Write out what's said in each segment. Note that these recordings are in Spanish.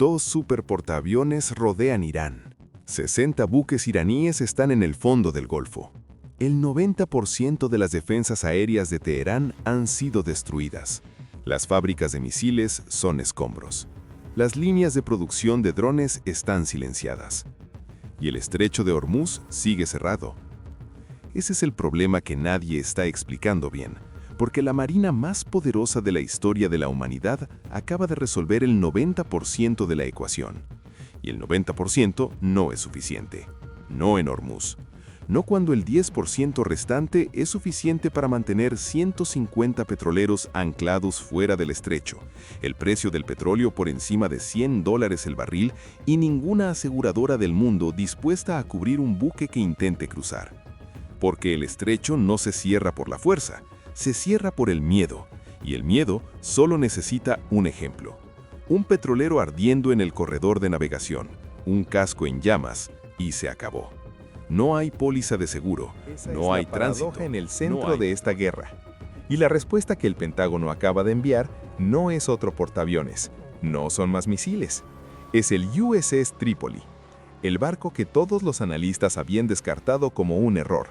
Dos superportaaviones rodean Irán. 60 buques iraníes están en el fondo del Golfo. El 90% de las defensas aéreas de Teherán han sido destruidas. Las fábricas de misiles son escombros. Las líneas de producción de drones están silenciadas. Y el estrecho de Hormuz sigue cerrado. Ese es el problema que nadie está explicando bien, porque la marina más poderosa de la historia de la humanidad acaba de resolver el 90% de la ecuación. Y el 90% no es suficiente. No en Hormuz. No cuando el 10% restante es suficiente para mantener 150 petroleros anclados fuera del estrecho, el precio del petróleo por encima de $100 el barril y ninguna aseguradora del mundo dispuesta a cubrir un buque que intente cruzar. Porque el estrecho no se cierra por la fuerza, se cierra por el miedo, y el miedo solo necesita un ejemplo. Un petrolero ardiendo en el corredor de navegación, un casco en llamas, y se acabó. No hay póliza de seguro, no hay tránsito en el centro de esta guerra. Y la respuesta que el Pentágono acaba de enviar no es otro portaaviones, no son más misiles. Es el USS Tripoli, el barco que todos los analistas habían descartado como un error.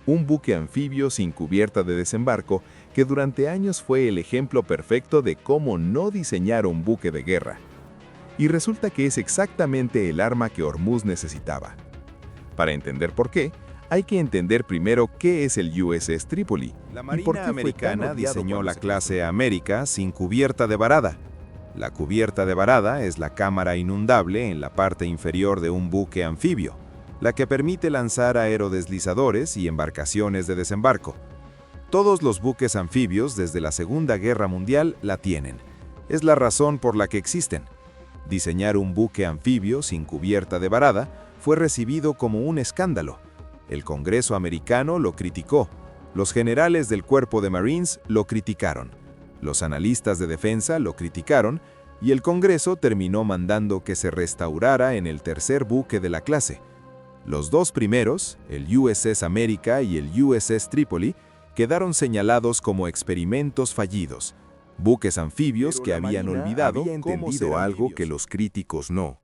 Un buque anfibio sin cubierta de desembarco que durante años fue el ejemplo perfecto de cómo no diseñar un buque de guerra. Y resulta que es exactamente el arma que Hormuz necesitaba. Para entender por qué, hay que entender primero qué es el USS Tripoli. La y por qué Marina Americana diseñó la clase A. América sin cubierta de varada. La cubierta de varada es la cámara inundable en la parte inferior de un buque anfibio, la que permite lanzar aerodeslizadores y embarcaciones de desembarco. Todos los buques anfibios desde la Segunda Guerra Mundial la tienen. Es la razón por la que existen. Diseñar un buque anfibio sin cubierta de varada fue recibido como un escándalo. El Congreso americano lo criticó. Los generales del Cuerpo de Marines lo criticaron. Los analistas de defensa lo criticaron y el Congreso terminó mandando que se restaurara en el tercer buque de la clase. Los dos primeros, el USS América y el USS Tripoli, quedaron señalados como experimentos fallidos, buques anfibios que habían olvidado cómo ser algo que los críticos no.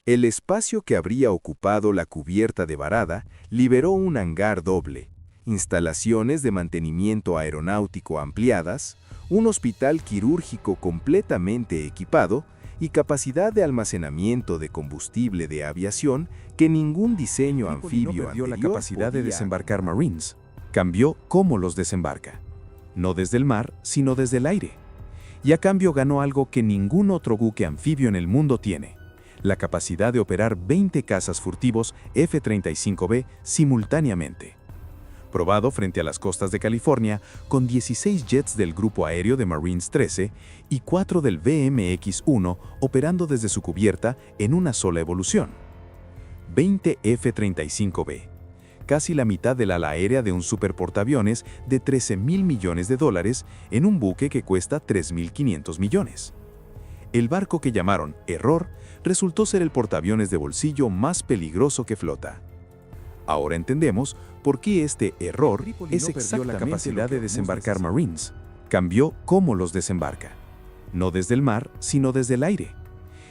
El espacio que habría ocupado la cubierta de varada liberó un hangar doble, instalaciones de mantenimiento aeronáutico ampliadas, un hospital quirúrgico completamente equipado y capacidad de almacenamiento de combustible de aviación que ningún diseño anfibio perdió la anterior capacidad de podía. desembarcar Marines. Cambió cómo los desembarca. No desde el mar, sino desde el aire. Y a cambio ganó algo que ningún otro buque anfibio en el mundo tiene: la capacidad de operar 20 cazas furtivos F-35B simultáneamente. Probado frente a las costas de California con 16 jets del Grupo Aéreo de Marines 13 y 4 del BMX-1 operando desde su cubierta en una sola evolución. 20 F-35B, casi la mitad del ala aérea de un superportaaviones de $13.000 millones en un buque que cuesta $3.500 millones. El barco que llamaron Error resultó ser el portaaviones de bolsillo más peligroso que flota. Ahora entendemos por qué este error es exactamente la capacidad de desembarcar Marines. Cambió cómo los desembarca. No desde el mar, sino desde el aire.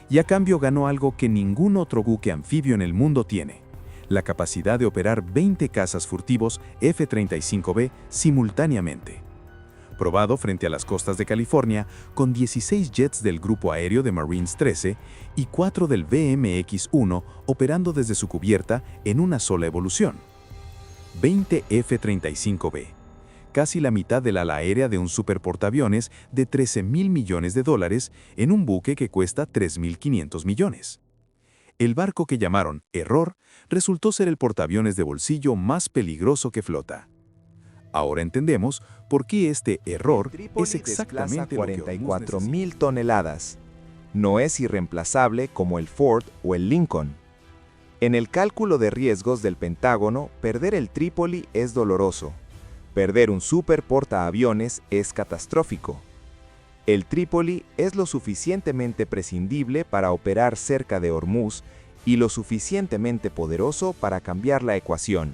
Y a cambio ganó algo que ningún otro buque anfibio en el mundo tiene: la capacidad de operar 20 cazas furtivos F-35B simultáneamente. Probado frente a las costas de California con 16 jets del Grupo Aéreo de Marines 13 y 4 del BMX-1 operando desde su cubierta en una sola evolución. 20 F-35B, casi la mitad del ala aérea de un superportaaviones de $13.000 millones en un buque que cuesta $3.500 millones. El barco que llamaron Error resultó ser el portaaviones de bolsillo más peligroso que flota. Ahora entendemos por qué este error es exactamente lo que 44.000 toneladas. No es irreemplazable como el Ford o el Lincoln. En el cálculo de riesgos del Pentágono, perder el Trípoli es doloroso. Perder un superportaaviones es catastrófico. El Trípoli es lo suficientemente prescindible para operar cerca de Hormuz y lo suficientemente poderoso para cambiar la ecuación.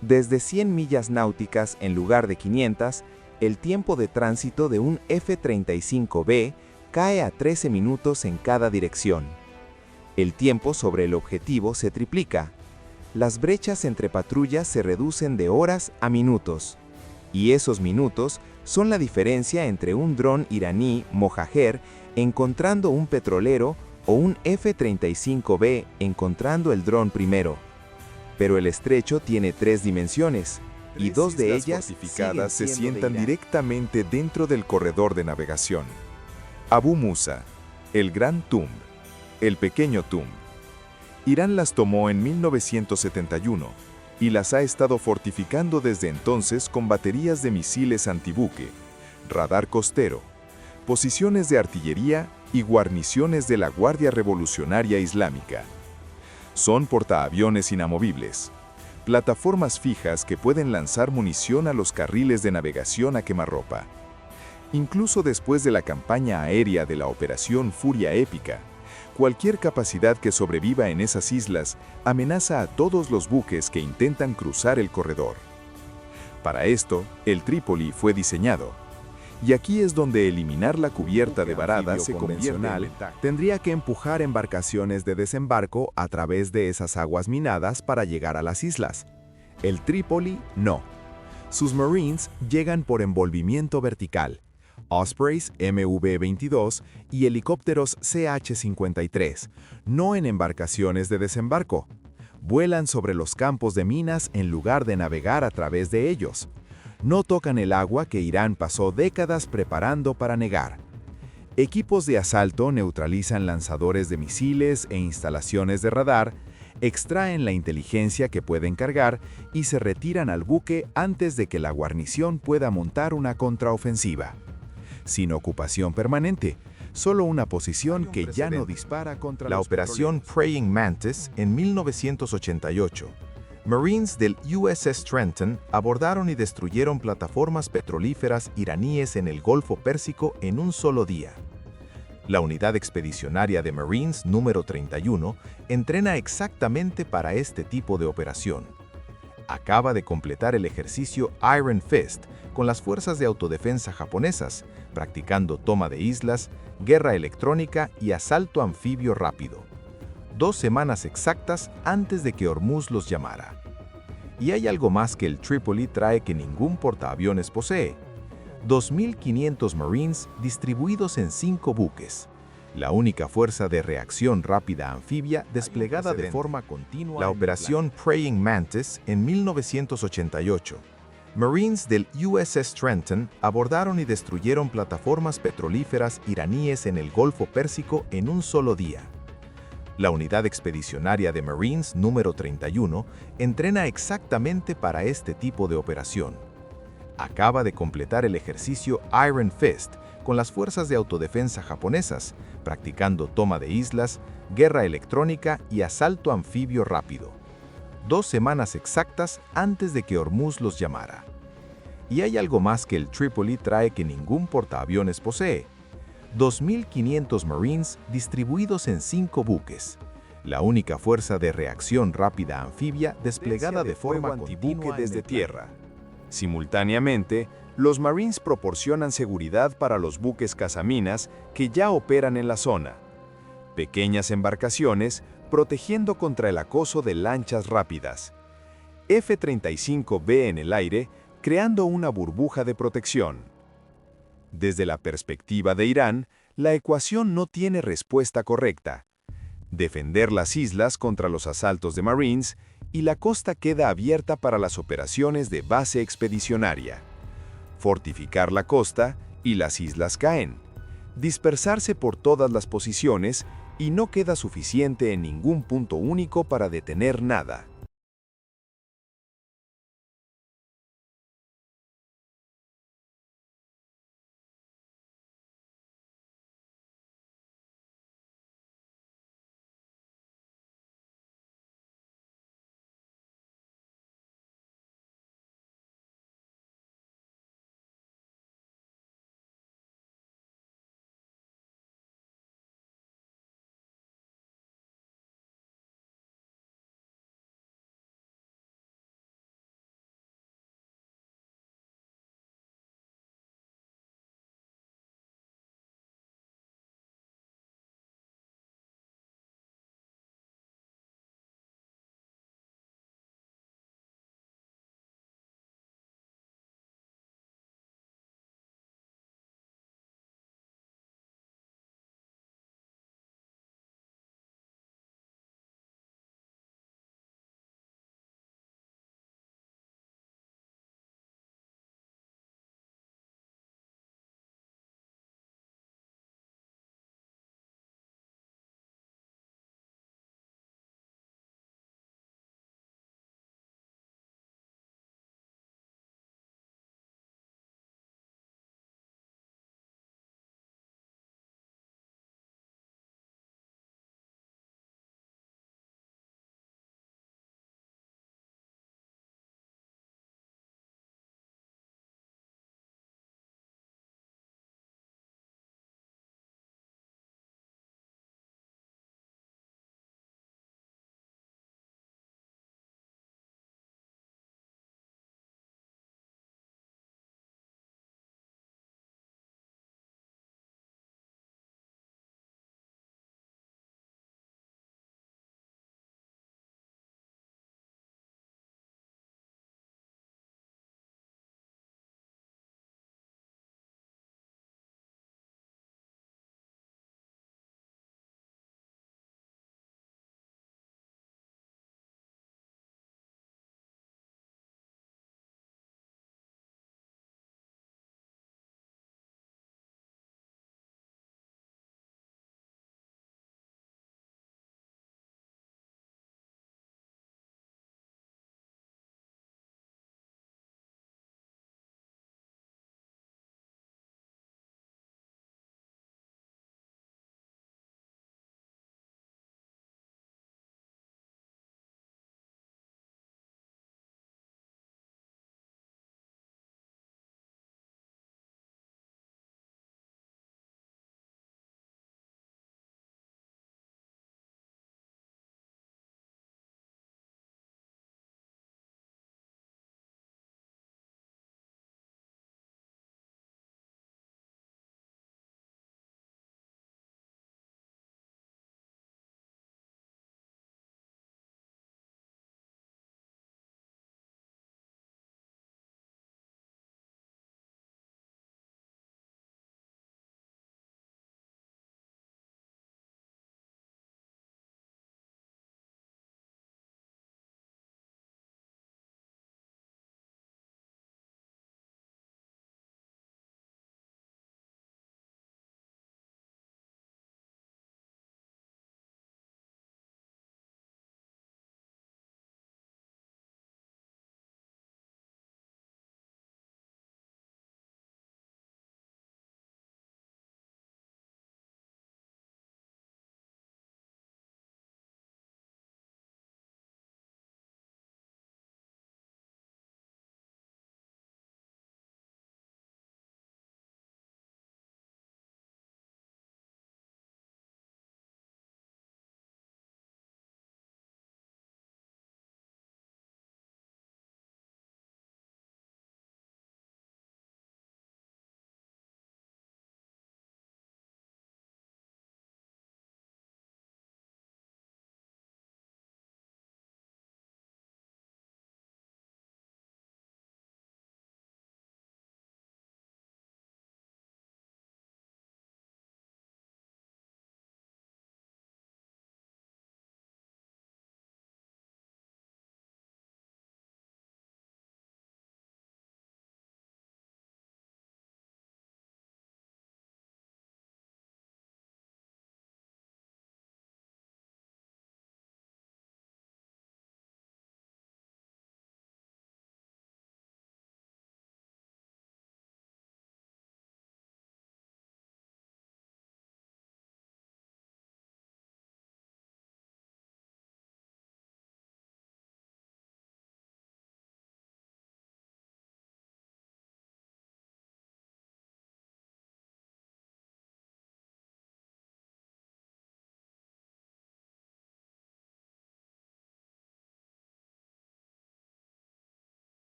Desde 100 millas náuticas en lugar de 500, el tiempo de tránsito de un F-35B cae a 13 minutos en cada dirección. El tiempo sobre el objetivo se triplica. Las brechas entre patrullas se reducen de horas a minutos. Y esos minutos son la diferencia entre un dron iraní Mojajer encontrando un petrolero o un F-35B encontrando el dron primero. Pero el estrecho tiene 3 dimensiones, y 2 de ellas fortificadas se siguen siendo sientan de Irán. directamente dentro del corredor de navegación. Abu Musa, el Gran Tumb, el Pequeño Tumb. Irán las tomó en 1971 y las ha estado fortificando desde entonces con baterías de misiles antibuque, radar costero, posiciones de artillería y guarniciones de la Guardia Revolucionaria Islámica. Son portaaviones inamovibles, plataformas fijas que pueden lanzar munición a los carriles de navegación a quemarropa. Incluso después de la campaña aérea de la Operación Furia Épica, cualquier capacidad que sobreviva en esas islas amenaza a todos los buques que intentan cruzar el corredor. Para esto, el Trípoli fue diseñado. Y aquí es donde eliminar la cubierta de varada se convierte en ventaja. Tendría que empujar embarcaciones de desembarco a través de esas aguas minadas para llegar a las islas. El Trípoli no. Sus Marines llegan por envolvimiento vertical, Ospreys MV-22 y helicópteros CH-53, no en embarcaciones de desembarco. Vuelan sobre los campos de minas en lugar de navegar a través de ellos. No tocan el agua que Irán pasó décadas preparando para negar. Equipos de asalto neutralizan lanzadores de misiles e instalaciones de radar, extraen la inteligencia que pueden cargar y se retiran al buque antes de que la guarnición pueda montar una contraofensiva. Sin ocupación permanente, solo una posición que ya no dispara contra La los operación petroleros. Praying Mantis en 1988. Marines del USS Trenton abordaron y destruyeron plataformas petrolíferas iraníes en el Golfo Pérsico en un solo día. La unidad expedicionaria de Marines número 31 entrena exactamente para este tipo de operación. Acaba de completar el ejercicio Iron Fist con las fuerzas de autodefensa japonesas, practicando toma de islas, guerra electrónica y asalto anfibio rápido. 2 semanas exactas antes de que Hormuz los llamara. Y hay algo más que el Trípoli trae que ningún portaaviones posee. 2.500 Marines distribuidos en 5 buques. La única fuerza de reacción rápida anfibia desplegada de forma continua. La operación Praying Mantis en 1988. Marines del USS Trenton abordaron y destruyeron plataformas petrolíferas iraníes en el Golfo Pérsico en un solo día. La unidad expedicionaria de Marines número 31 entrena exactamente para este tipo de operación. Acaba de completar el ejercicio Iron Fist con las fuerzas de autodefensa japonesas, practicando toma de islas, guerra electrónica y asalto anfibio rápido. 2 semanas exactas antes de que Hormuz los llamara. Y hay algo más que el Trípoli trae que ningún portaaviones posee. 2.500 Marines distribuidos en 5 buques. La única fuerza de reacción rápida anfibia desplegada de forma continua desde tierra. Simultáneamente, los Marines proporcionan seguridad para los buques cazaminas que ya operan en la zona. Pequeñas embarcaciones protegiendo contra el acoso de lanchas rápidas. F-35B en el aire, creando una burbuja de protección. Desde la perspectiva de Irán, la ecuación no tiene respuesta correcta. Defender las islas contra los asaltos de Marines y la costa queda abierta para las operaciones de base expedicionaria. Fortificar la costa y las islas caen. Dispersarse por todas las posiciones y no queda suficiente en ningún punto único para detener nada.